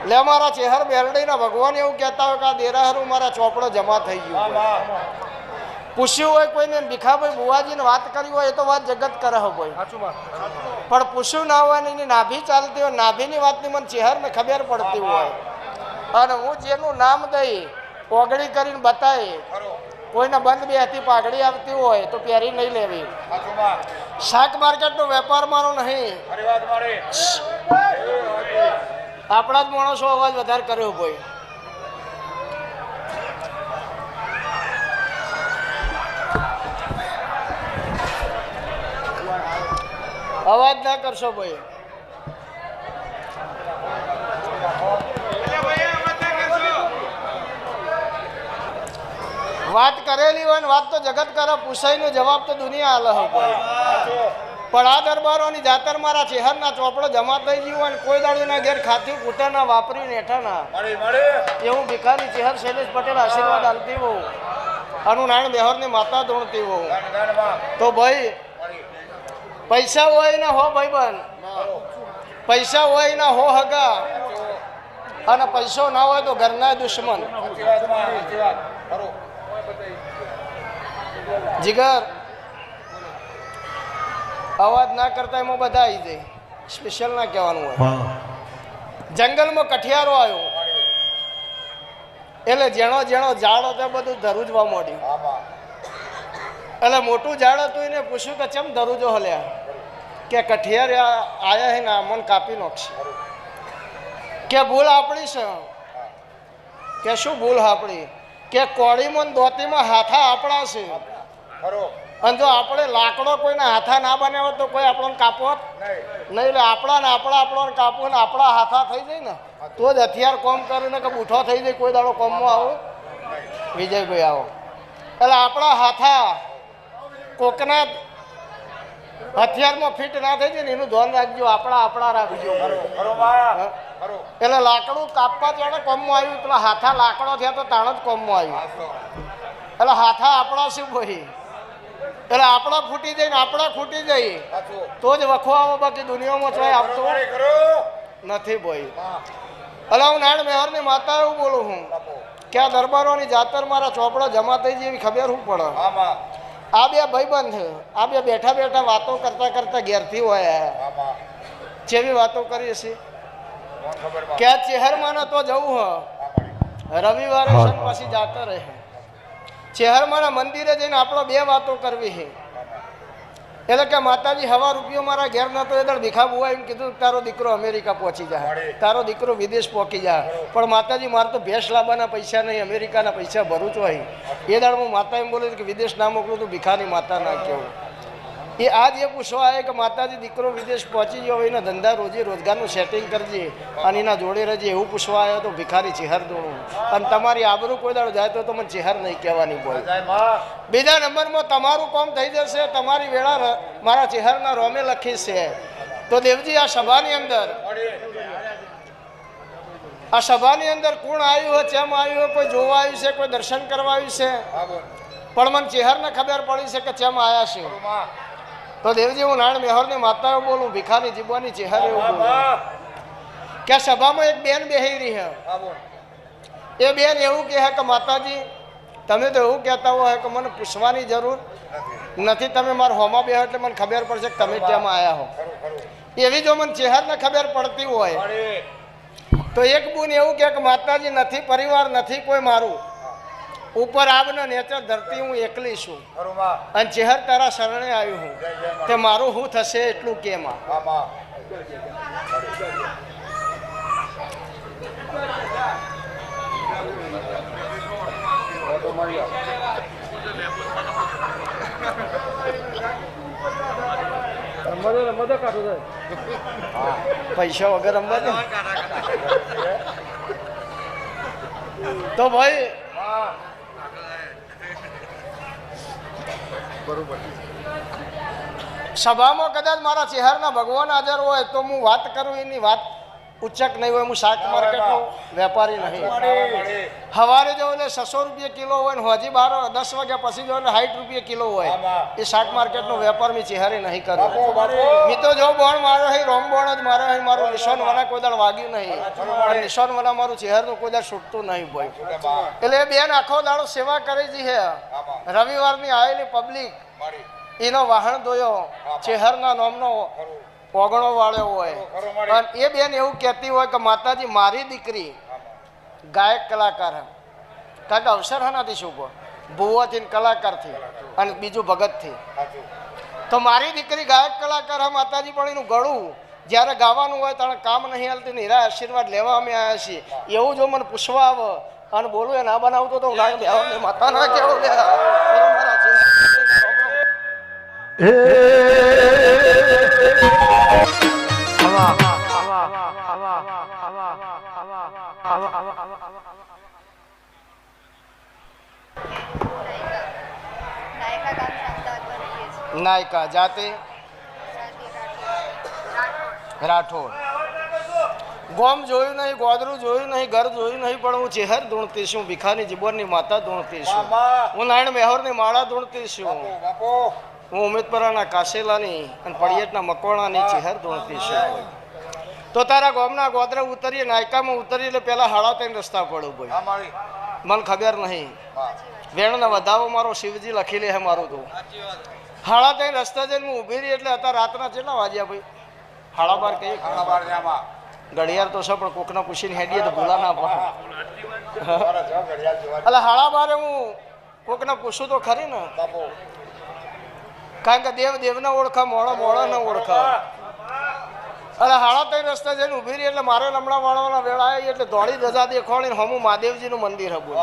લે મારા ચેહર બેરડીના ભગવાન એવું કહેતા હોય કે આ દેરાહરું મારા ચોપડો જમા થઈ ગયું. પૂછ્યું હોય કોઈને ભીખાભાઈ બુવાજીને વાત કરી હોય એ તો વાત જગત કરે હોય, પણ પૂછ્યું ના હોય ને એની નાભી ચાલતી હોય, નાભીની વાતની મને ચેહરને ખબર પડતી હોય અને હું જેનું નામ દઈ ઓગળી કરીને બતાવી, કોઈને બંધ બેહતી પાઘડી આવતી હોય તો પહેરી નહીં લેવી. શાક માર્કેટનો વેપાર મારો નહીં, આપણા જ માણસો અવાજ વધારે કર્યો કોઈ. અવાજ ના કરશો ભાઈ. વાત કરેલી હોય ને વાત તો જગત કરે, પૂછાઈનો જવાબ તો દુનિયા આલે હોય. પણ આ દરબારોની જાતર મારા ચેહરના ચોપડો જમા થઈ ગયું હોય ને કોઈ દાડીના ઘેર ખાતી કૂટાના વાપરી નેઠાના એવું ભિખારી ચેહર શૈલેષ પટેલ આશીર્વાદ આલતી હોઉં, આનું નાણ બેહરની માતા ધોણતી હોઉં. તો ભાઈ પૈસા હોય ને હો ભાઈબંધ, પૈસા હોય ને હો હગા, અને પૈસો ના હોય તો ઘરના દુશ્મન. જીગર અવાજ ના કરતા એમાં બધા આવી જાય, સ્પેશિયલ ના કહેવાનું હોય. જંગલમાં કઠિયારો આવ્યો એટલે જેણો જેણો ઝાડ હતો બધું ધરુજવા માંડ્યું. એટલે મોટું ઝાડ હતું એને પૂછ્યું કે ચમ ધરુજો હલ્યા? કે કઠિયાર આયા હે ને મન કાપી નાખશે. કે ભૂલ આપણી છે? કે શું ભૂલ આપણી? કે કોળીમાં દોતીમાં હાથા આપણા છે, અને જો આપણે લાકડો કોઈના હાથા ના બનાવો તો કોઈ આપણને કાપોત નહીં. એટલે આપણા ને આપણને કાપવું ને આપણા હાથા થઈ જાય ને તો જ હથિયાર કોમ કરીને કે બૂઠો થઈ જાય. કોઈ દાડો કોમમાં આવો વિજયભાઈ આવો એટલે આપણા હાથા કોકના હથિયારમાં ફિટ ના થઈ જાય ને એનું ધ્યાન રાખજો, આપણા રાખજો. એટલે લાકડું કાપવા ત્યારે કોમમાં આવ્યું, પેલા હાથા લાકડો થયા તો તાણ જ કોમમાં આવ્યું. એટલે હાથા આપણા શું ભાઈ? એટલે આપણા ફૂટી જાય ને આપણા ખૂટી જાય તો જ વખો આવો, બાકી દુનિયામાં ચોય આવતો નથી ભાઈ. એટલે હું નાણ મેહરની માતા એવું બોલું હું કે આ દરબારોની જાતર મારા ચોપડા જમા થઈ જાય એવી ખબર શું પડે? આ બે ભાઈબંધ આ બે બેઠા બેઠા વાતો કરતા કરતા ઘેરથી હોય જેવી વાતો કરીએ છીએ કે આ ચેહરમાને તો જવું હ રવિવારે પછી જાતા રહે. ચેહરમાના મંદિરે જઈને આપણો બે વાતો કરવી છે. એટલે કે માતાજી હવા રૂપિયો મારા ઘેર નતો એ દળ ભીખા બુઆ એમ કીધું તારો દીકરો અમેરિકા પહોંચી જાય, તારો દીકરો વિદેશ પહોંચી જાય. પણ માતાજી મારે તો ભેંસ લાવવાના પૈસા નહીં, અમેરિકાના પૈસા ભરું છું અહીં. એ દાડ હું માતા એમ બોલે કે વિદેશ ના મોકલું તું ભીખાની માતા ના કહેવું. એ આજ એ પૂછવા આવે કે માતાજી દીકરો વિદેશ પહોંચી ગયો એના ધંધા રોજી રોજગારનું સેટિંગ કરજે અને એના જોડે રહેજે એવું પૂછવા આવ્યો તો ભિખારી ચેહર દોડું. અને તમારી આબરૂ કોઈ દાડો જાય તો મને ચેહર નહીં કહેવાની બોલ. બીજા નંબરમાં તમારું કામ થઈ જશે, તમારી વેળા મારા ચેહરના રોમે લખી છે. તો દેવજી આ સભાની અંદર કોણ આવ્યું હોય, ચેમ આવ્યું હોય, કોઈ જોવા આવ્યું છે, કોઈ દર્શન કરવા આવ્યું છે, પણ મને ચેહરને ખબર પડી છે કે ચેમ આવ્યા છે. તો દેવજી હું નાણ મેહરની માતાઓ બોલું, ભિખારી જીવવાની ચેહર એવું બોલું કે સભામાં એક બેન બેહી રહી છે. એ બેન એવું કહે કે માતાજી તમે તો એવું કહેતા હોય કે મને પૂછવાની જરૂર નથી, તમે મારા હોમાં બેહો એટલે મને ખબર પડશે કે તમે ત્યાં આવ્યા હો. એવી જો મને ચેહરને ખબર પડતી હોય તો એક બુન એવું કહે કે માતાજી નથી પરિવાર નથી કોઈ મારું, ઉપર આવને નેચર ધરતી હું એકલી છું અને ચેહર તારા શરણે આવ્યું હું, તે મારું શું થશે એટલું કેમાં? પૈસા વગર રમવા દે તો ભાઈ સભામાં કદાચ મારા ચેહરના ભગવાન હાજર હોય તો હું વાત કરું એની વાત ઉચ્ચક નહીં હોય, હું શાક માર્કેટનો વેપારી નહીં. સવારે જો એટલે 600 રૂપિયા કિલો હોય ને હોજી 10 વાગ્યા પછી જો એટલે 60 રૂપિયા કિલો હોય, એ શાક માર્કેટનો વેપાર મેં ચહેરે નહીં કર્યો. મેં તો જો બોણ મારો હે રોમ બોણ જ મારો હે, મારું નિશાન વાળા કોઈ દાડ વાગ્યું નહીં, અને નિશાન વાળા મારું ચહેરનું કોઈ દાડ છૂટતું નહીં ભાઈ. એટલે એ બેન આખો દાડો સેવા કરી છે. રવિવારની આવેલી પબ્લિક એનો વાહન ધોયો, ચહેરના નામનો ઓગણો વાળ્યો હોય, અને એ બેન એવું કહેતી હોય કે માતાજી મારી દીકરી ગાયક કલાકાર હે, કારણ કે અવસર હનાથી શું ભુવાથી કલાકારથી અને બીજું ભગતથી. તો મારી દીકરી ગાયક કલાકાર હે માતાજી, પણ એનું ગળું જ્યારે ગાવાનું હોય ત્યારે કામ નહીં હાલતું, નિરા આશીર્વાદ લેવા અમે આવ્યા છીએ. એવું જો મને પૂછવા આવે અને બોલું એ ના બનાવતો તો માતા ના કેવું લે. નાયકા જાતે રાઠોડ. ગોમ જોયું નહીં, ગોદરું જોયું નહીં, ઘર જોયું નહીં, પણ હું ચહેર ધૂણતી છું. ભીખાની જીબોરની માતા ધૂણતી છું. હું નારાયણ મેહોરની માળા ધૂણતી છું. હું ઉમેદપરાના કાસેલાની અને પડિયેટના મકવાણાની ચહેર ધૂણતી છું. તો તારા ગોમના ગોદરે ઉતરીએ, નાયકામાં ઉતરીએ એટલે પહેલાં 3.5 રસ્તા પડું ભાઈ. મને ખબર નહીં, વેણના વધાવો મારો શિવજી લખી લે હે મારું. તો 3.5 રસ્તા જઈને હું ઊભી રહી એટલે અત્યારે રાતના કેટલા વાગ્યા ભાઈ? 12:30 કહીએ. ઘડિયાળ તો છે પણ કોકના પૂછીને હેડીએ તો ભૂલા ના પડે. એટલે 12:30 હું કોકને પૂછું તો ખરી ને, કારણ કે દેવ દેવને ઓળખા, મોળો મોળાને ઓળખા. એટલે 3.5 રસ્તા જઈને ઊભી રહી એટલે મારે લમણા વાળવાના વેળા આવી એટલે દોડી ધજા દેખાણી હમું મહાદેવજીનું મંદિર હતું.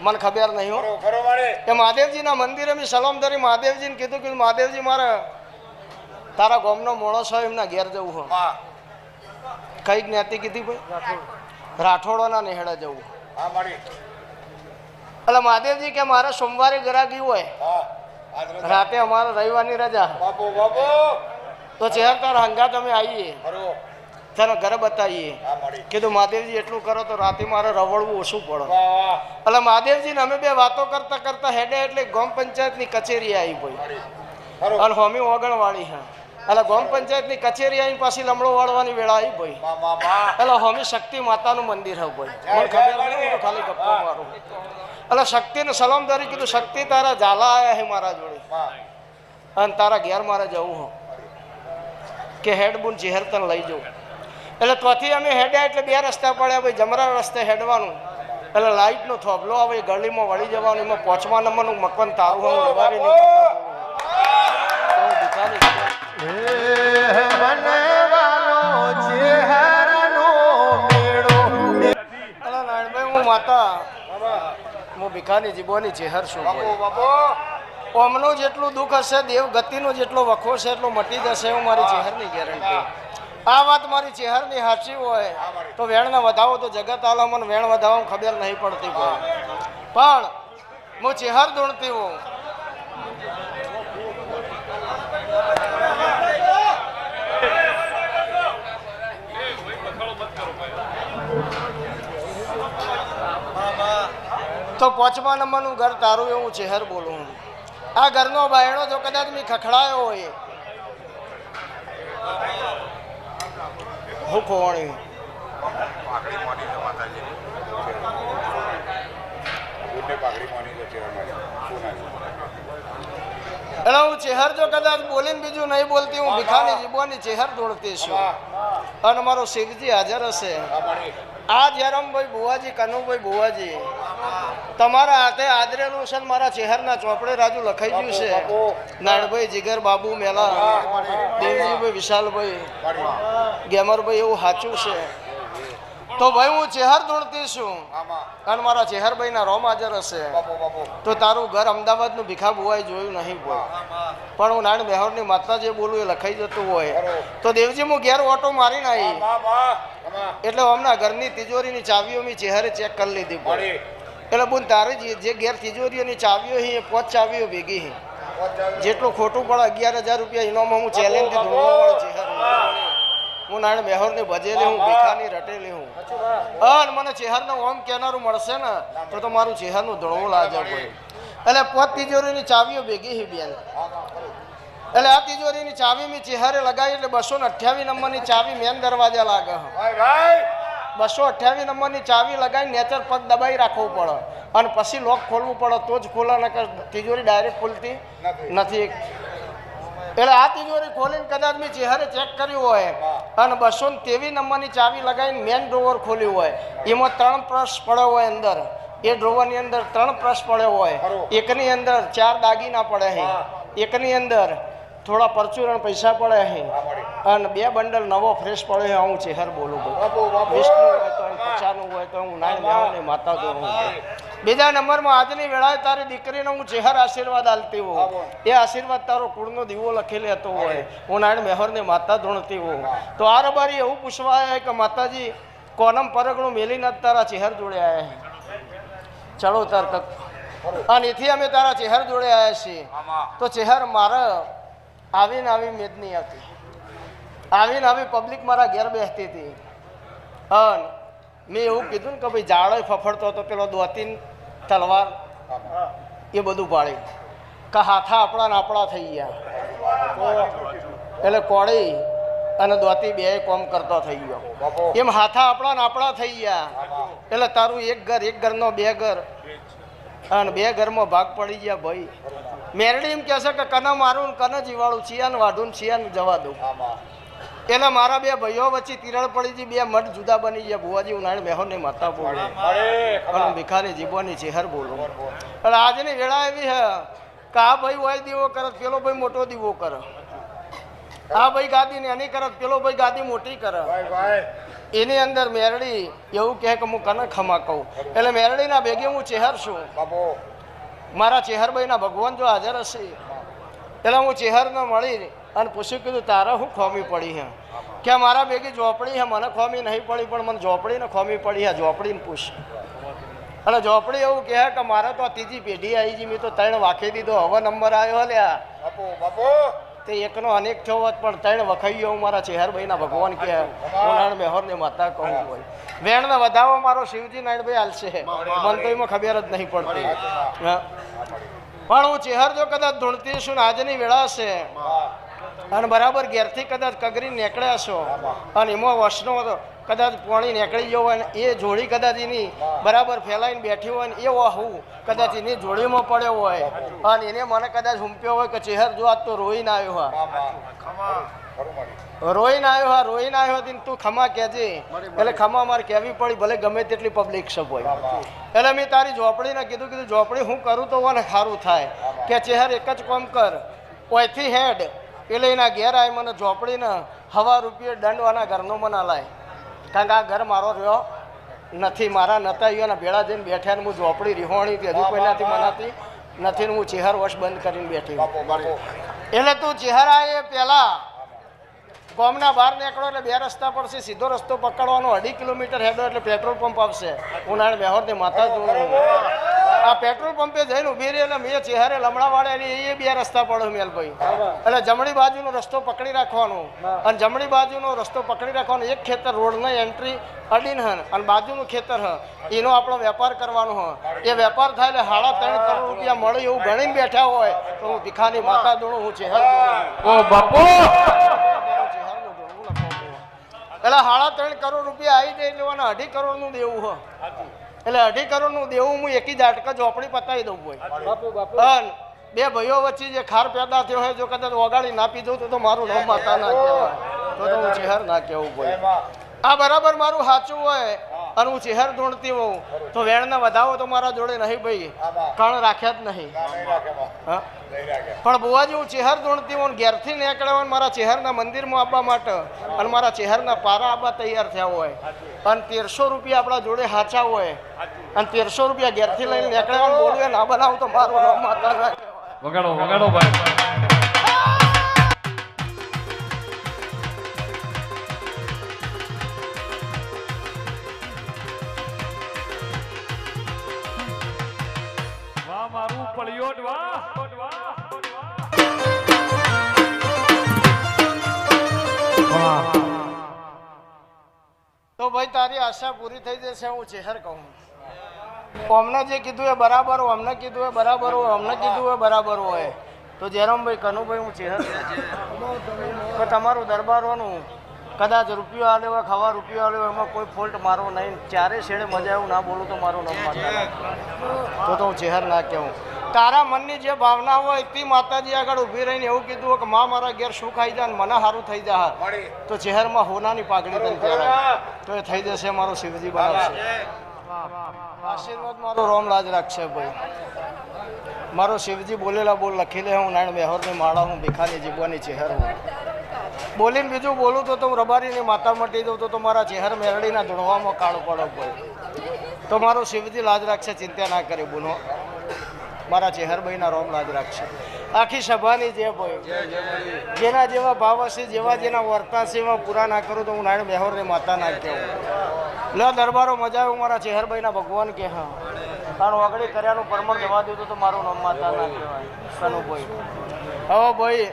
મને ખબર નહીં હો એ મહાદેવજીના મંદિરે મેં સલામ ધરી મહાદેવજીને કીધું કે મહાદેવજી મારે તારા ગામનો માણસ હોય એમના ઘેર જવું હોય. કઈ જ્ઞાતિ કીધી ભાઈ? રાઠોડોના નેહડા જવું. એટલે મહાદેવજી કે મારે સોમવારે ગરાગી હોય, રાતે અમારે રવિવારની રજા, તો ચહેર તારા હંગાત અમે આવીએ, તારા ઘરે બતાવીએ. કીધું મહાદેવજી એટલું કરો તો રાતે મારે રવડવું ઓછું પડે. એટલે મહાદેવજીને અમે બે વાતો કરતા કરતા હેડે એટલે ગ્રામ પંચાયતની કચેરી આવી ભાઈ, અને હોમી ઓગણવાળી હા. એટલે ગ્રામ પંચાયતની કચેરી આવી પાછી લમડો વાળવાની વેળા આવી ભાઈ. એટલે હોમી શક્તિ માતાનું મંદિર હા ભાઈ. મને ખબર નહીં, ખાલી ગપ્પો મારું. એટલે શક્તિને સલામ ધરી કીધું શક્તિ તારા ઝાલા આવ્યા હે મારા જોડે, અને તારા ઘેર મારે જવું હો કે હેડબુન ચહેર તને લઈ જવું. એટલે ત્યાંથી અમે હેડ્યા એટલે 2 રસ્તા પડ્યા ભાઈ. જમરા રસ્તે હેડવાનું એટલે લાઈટનો થોભલો આવે, ગળીમાં વળી જવાનું. એમાં 5મા નંબરનું મકવાન તારું હું રવારી નહીં. હું માતા હું ભીખાની જીબોની ચહેર છું. ઓમનું જેટલું દુઃખ હશે, દેવ ગતિનો જેટલો વખો છે એટલો મટી જશે, હું મારી ચહેરની ગેરંટી. આ વાત મારી ચહેરની સાચી હોય તો વેણના વધાવો તો જગત આલો. મને વેણ વધાવવામાં ખબર નહીં પડતી પણ હું ચહેર દોડતી હોઉં. તો 5મા નંબરનું ઘર તારું એવું ચહેર બોલું. આ ઘરનો બાયણો જો કદાચ મેં ખખડાયો હોય હું ખોવાણી એટલે હું ચહેર જો કદાચ બોલીને બીજું નહીં બોલતી, હું ભીખાની જીબોની ચહેર દોડતી છું. અને મારો શિવજી હાજર હશે. આ જયરામભાઈ બુવાજી, કનુભાઈ બુવાજી, તમારા હાથે આદરેલું છે, મારા ચહેરના ચોપડે રાજુ લખાઈ ગયું છે. નાણભાઈ, જીગર બાબુ મેલા, દેવજીભાઈ, વિશાલભાઈ, ગેમરભાઈ, એવું સાચું છે. તો ભાઈ હું ચહેર દોડતી છું અને મારા ચહેરભાઈના રોમ હાજર હશે. તો તારું ઘર અમદાવાદનું ભીખા બુવાઈ જોયું નહીં હોય, પણ હું નારાયણ મેહોરની માતા જે બોલું એ લખાઈ જતું હોય. તો દેવજી હું ઘેર ઓટો મારીને આવી એટલે હમણાં ઘરની તિજોરીની ચાવીઓ મેં ચહેરે ચેક કરી લીધી પડે. એટલે બોલ તારી જે ઘેર તિજોરીઓની ચાવીઓ હી એ 5 ચાવીઓ ભેગી હી. જેટલું ખોટું પડે 11,000 રૂપિયા ઇનામમાં હું ચેલેન્જથી ધોળવાવાળો ચહેર. હું નારાયણ મેહોરની ભજેલી હું, ભીખાની રટેલી હું. અને મને ચેહરનું ઓમ કેનારું મળશે ને તો મારું ચેહરનું ધોળવું લાજબ હોય. એટલે પોત તિજોરીની ચાવીઓ ભેગી હી બેન. એટલે આ તિજોરીની ચાવી મેં ચેહરે લગાવી એટલે 228 નંબરની ચાવી મેન દરવાજા લાગે. 228 નંબરની ચાવી લગાવી નેચર પગ દબાઈ રાખવું પડે અને પછી લોક ખોલવું પડે તો જ ખોલે, નકર તિજોરી ડાયરેક્ટ ખુલતી નથી. એટલે આ તિજોરી ખોલીને કદાચ મેં ચેહરે ચેક કર્યું હોય અને 223 નંબરની ચાવી લગાવીને મેન ડ્રોવર ખોલ્યું હોય, એમાં 3 પ્રસ પડ્યો હોય અંદર. એ ડ્રોવરની અંદર 3 પ્રસ પડ્યો હોય, એકની અંદર 4 દાગીના પડે છે, એકની અંદર થોડા પરચુરણ પૈસા પડે છે અને 2 બંડલ નવો ફ્રેશ પડે છે. હું ચેહર બોલું વિષ્ણુ હોય તો પચાનું હોય તો હું નાની માતા તો હું. બીજા નંબરમાં આજની વેળાએ તારી દીકરીને હું ચેહર આશીર્વાદ આલતી હોઉં. એ આશીર્વાદ તારો કુળનો દીવો લખી લેતો હોય, હું નારાયણ મેહોરની માતા ધૂણતી હોઉં. તો આ રબારી એવું પૂછવા આવ્યા કે માતાજી કોનમ પરગણું મેલીને તારા ચેહર જોડે આવ્યા છે. ચલો તાર અને એથી અમે તારા ચેહર જોડે આવ્યા છીએ. તો ચેહર મારા આવીને આવી મેદ નહીં આવતી, આવીને આવી પબ્લિક મારા ઘેર બેસતી હતી. અને મેં એવું કીધું ને કે ભાઈ જાળો ફફડતો હતો, પેલો દોતીન તલવાર એ બધું પાડી કે હાથા આપણા થઈ ગયા. એટલે કોળી અને દોતી 2 કોમ કરતો થઈ ગયો. એમ હાથા આપણા થઈ ગયા. એટલે તારું એક ઘરનો 2 ઘર અને 2 ઘરમાં ભાગ પડી ગયા. ભાઈ મેરડી એમ કહેશે કે કને મારું કને જીવાડું, ચિયાન વાઢું ચિયાન જવા દઉં. એટલે મારા 2 ભાઈઓ વચ્ચે તિરળ પડી ગઈ, 2 મઠ જુદા બની ગયા. ભુવાજી ઉનાળી મેહોરની માતા બોલે અને ભિખારી જીવોની ચેહર બોલું. એટલે આજની વેળા એવી હે કે આ ભાઈ હોય દીવો કરે, પેલો ભાઈ મોટો દીવો કરે. આ ભાઈ ગાદી નાની કરે, પેલો ભાઈ ગાદી મોટી કરે. એની અંદર મેરડી એવું કહે કે હું કને ખમા કહું. એટલે મેરડીના ભેગે હું ચેહર છું. મારા ચેહરભાઈના ભગવાન જો હાજર હશે એટલે હું ચેહરને મળી અને પૂછ્યું, કીધું તારા શું ખોમી પડી હે? કે મારા ભેગી ઝોપડી હે, મને ખોમી નહીં પડી પણ મને ઝોપડીને ખોમી પડી હે. ઝોપડીને પૂછ. એટલે ઝોપડી એવું કહે કે મારે તો 3જી પેઢી આવી ગઈ, મેં તો 3 વાખી દીધો, હવે નંબર આવ્યો લ્યા. તે એકનો અનેક થયો હોત પણ 3 વખાઈ ગયો. મારા ચેહરભાઈના ભગવાન કહે ઉનાળ મેહોરની માતા કહું હોય. વેણને વધાવો મારો શિવજી નારાયણભાઈ હાલશે, મને તો એમાં ખબર જ નહીં પડતી. પણ હું ચેહર જો કદાચ ધૂણતી છું ને આજની વેળા છે અને બરાબર ઘેરથી કદાચ કગરી નીકળ્યા છો અને એમાં વસનો કદાચ પાણી નીકળી ગયો હોય ને એ જોડી કદાચ એની બરાબર ફેલાઈને બેઠી હોય ને એ વાહું કદાચ એની જોડીમાં પડ્યો હોય અને એને મને કદાચ હુંપ્યો હોય કે ચેહર જો આજ તો રોઈને આવ્યો હા, રોઈને આવ્યો હતી તું ખમા કહેજે. એટલે ખમા મારે કહેવી પડી, ભલે ગમે તેટલી પબ્લિક સબ હોય. એટલે મેં તારી ઝોપડીને કીધું ઝોપડી હું કરું તો મને સારું થાય. કે ચેહર એક જ કામ કર, ઓયથી હેડ એટલે એના ઘેર આવી મને ઝોપડીને 1,000 રૂપિયા દંડવાના ઘરનો મને લાય. કારણ કે આ ઘર મારો રહ્યો નથી, મારા નતા એના ભેળા જઈને બેઠા ને હું ઝોપડી રિહોણી હતી, હજુ પહેલાંથી મનાતી નથી ને હું ચેહર વશ બંધ કરીને બેઠી. એટલે તું ચેહર આવે પહેલાં ગામના બહાર નીકળો એટલે 2 રસ્તા પડશે, સીધો રસ્તો પકડવાનો, 2.5 કિલોમીટર હેડો એટલે પેટ્રોલ પંપ આવશે. ઉનાળે મેહોરની માતા જોડું આ પેટ્રોલ પંપે જઈને ઊભી રહી એટલે મેં ચેહરે લમણાવાળે એ 2 રસ્તા પડ્યો મેલભાઈ. એટલે જમણી બાજુનો રસ્તો પકડી રાખવાનો અને જમણી બાજુનો રસ્તો પકડી રાખવાનો. એક ખેતર રોડની એન્ટ્રી અડીને હન અને બાજુનું ખેતર હ એનો આપણો વેપાર કરવાનો હ. એ વેપાર થાય એટલે 3.5 કરોડ રૂપિયા મળે એવું ગણીને બેઠા હોય તો હું ભીખાની માતા જોડું, હું ચેહર એટલે 3.5 કરોડ રૂપિયા આવી જાય એટલે 2.5 કરોડનું દેવું હ. એટલે 2.5 કરોડનું દેવું હું એકી ઝાટકા ઝોપડી પતાવી દઉં હોય. અને 2 ભાઈઓ વચ્ચે જે ખાર પેદા થયો હોય જો કદાચ ઓગાળી ના પીધું તો મારું નામ માતા ના કહેવાય, તો હું ચેહર ના કહેવું હોય. આ બરાબર મારું સાચું હોય અને હું ચેહર ધૂણતી હોઉં તો વેણને વધાવો તો મારા જોડે નહીં ભાઈ, કણ રાખ્યા જ નહીં. પણ બુવાજી હું ચેહર ધૂણતી હોઉં ઘેરથી નીકળ્યા હોય મારા ચેહરના મંદિરમાં આવવા માટે અને મારા ચેહરના પારા આવવા તૈયાર થયા હોય અને 1300 રૂપિયા આપણા જોડે સાચા હોય અને 1300 રૂપિયા ઘેરથી લઈને નીકળ્યા હોય બોલું ના બનાવું તો મારું નામ માતા ના કહેવાય. વગાડો ભાઈ. મારું પળિયોટ વાહ વાહ. તો ભાઈ તારી આશા પૂરી થઈ જશે હું ચહેર કહું અમને જે કીધું એ બરાબર હોય અમને કીધું એ બરાબર હોય અમને કીધું એ બરાબર હોય તો જયરામભાઈ કનુભાઈ હું ચહેર તો તમારું દરબારોનું કદાચ રૂપિયો આલ્યો હોય ખાવા રૂપિયો આલ્યો હોય એમાં કોઈ ફોલ્ટ મારો નહીં ચારે છેડે મજા એવું ના બોલું તો મારું નામ માતા તો હું ચહેર ના કહેવું તારા મનની જે ભાવના હોય તે માતાજી આગળ ઊભી રહીને એવું કીધું હોય કે માં મારા ઘેર શું ખાઈ જાય ને મને સારું થઈ જાય તો ચહેરમાં હોનાની પાઘડી તને પહેરાય તો એ થઈ જશે મારો શિવજી બનાવશે આશીર્વાદ મારો રોમ લાજ રાખશે ભાઈ મારો શિવજી બોલેલા બોલ લખી લે હું નારાયણ મેહોરની માળા હું ભીખાની જીવવાની ચહેર હું બોલીને બીજું બોલું તો હું રબારીની માતા મટી દઉં તો મારા ચહેર મેરડીના ધૂણવામાં કાળ પડો ભાઈ તો મારો શિવજી લાજ રાખશે ચિંતા ના કરી બોલો મારા ચહેરભાઈના રોમ લાજ રાખશે આખી સભાની જે ભાઈ જેના જેવા ભાવ હશે જેવા જેના વર્તા છે એવા પૂરા ના કરું તો હું નારાયણ મેહોરની માતા ના કહેવું લે દરબારો મજા આવ્યું મારા ચહેરભાઈના ભગવાન કે હા તારું આગળ કર્યાનું પરમણ જવા દીધું તો મારું નામ માતા ના કહેવાય કનુભાઈ હવે ભાઈ